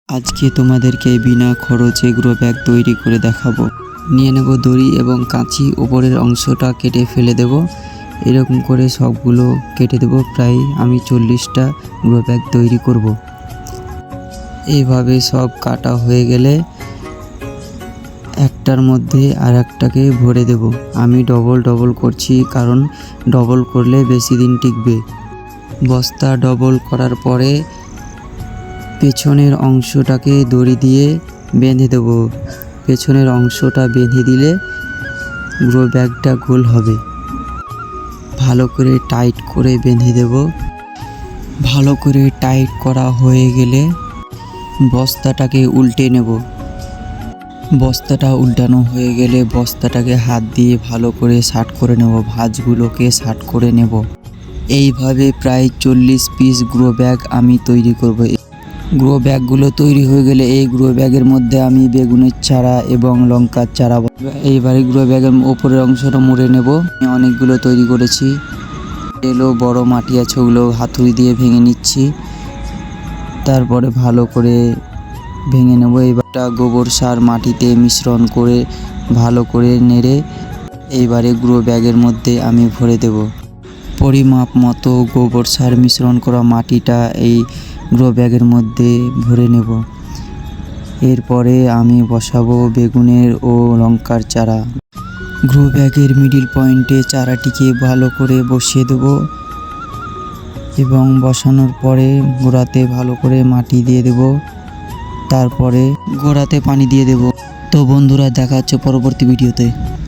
আজকে তোমাদেরকে বিনা খরচে গ্রো ব্যাগ তৈরি করে দেখাবো। নিয়ে নেব দড়ি এবং কাঁচি, উপরের অংশটা কেটে ফেলে দেব। এরকম করে সবগুলো কেটে দেব। প্রায় আমি 40টা গ্রো ব্যাগ তৈরি করব। এইভাবে সব কাটা হয়ে গেলে একটার মধ্যে আর একটাকে ভরে দেব। আমি ডবল করছি, কারণ ডবল করলে বেশি দিন টিকবে। বস্তা ডবল করার পরে পেছনের অংশটাকে দড়ি দিয়ে বেঁধে দেব। পেছনের অংশটা বেঁধে দিলে গ্রো ব্যাগটা গোল হবে। ভালো করে টাইট করে বেঁধে দেব। ভালো করে টাইট করা হয়ে গেলে বস্তাটাকে উল্টে নেব। বস্তাটা উল্টানো হয়ে গেলে বস্তাটাকে হাত দিয়ে ভালো করে শার্ট করে নেব। ভাঁজগুলোকে শার্ট করে নেব। এইভাবে প্রায় 40 পিস গ্রো ব্যাগ আমি তৈরি করব। গ্রো ব্যাগগুলো তৈরি হয়ে গেলে এই গ্রো ব্যাগের মধ্যে আমি বেগুনের চারা এবং লঙ্কার চারা, এইবারে গ্রো ব্যাগের ওপরের অংশটা মুড়ে নেব। অনেকগুলো তৈরি করেছি। বড় মাটি আছে, ওগুলো হাতুড়ি দিয়ে ভেঙে নিচ্ছি। তারপরে ভালো করে ভেঙে নেব। এবারটা গোবর সার মাটিতে মিশ্রণ করে ভালো করে নেড়ে এইবারে গ্রো ব্যাগের মধ্যে আমি ভরে দেব। পরিমাপ মতো গোবর সার মিশ্রণ করা মাটিটা এই গ্রো ব্যাগের মধ্যে ভরে নেব। এরপরে আমি বসাবো বেগুনের ও লঙ্কার চারা। গ্রো ব্যাগের মিডিল পয়েন্টে চারাটিকে ভালো করে বসিয়ে দেব এবং বসানোর পরে গোড়াতে ভালো করে মাটি দিয়ে দেব। তারপরে গোড়াতে পানি দিয়ে দেব। তো বন্ধুরা, দেখা হচ্ছে পরবর্তী ভিডিওতে।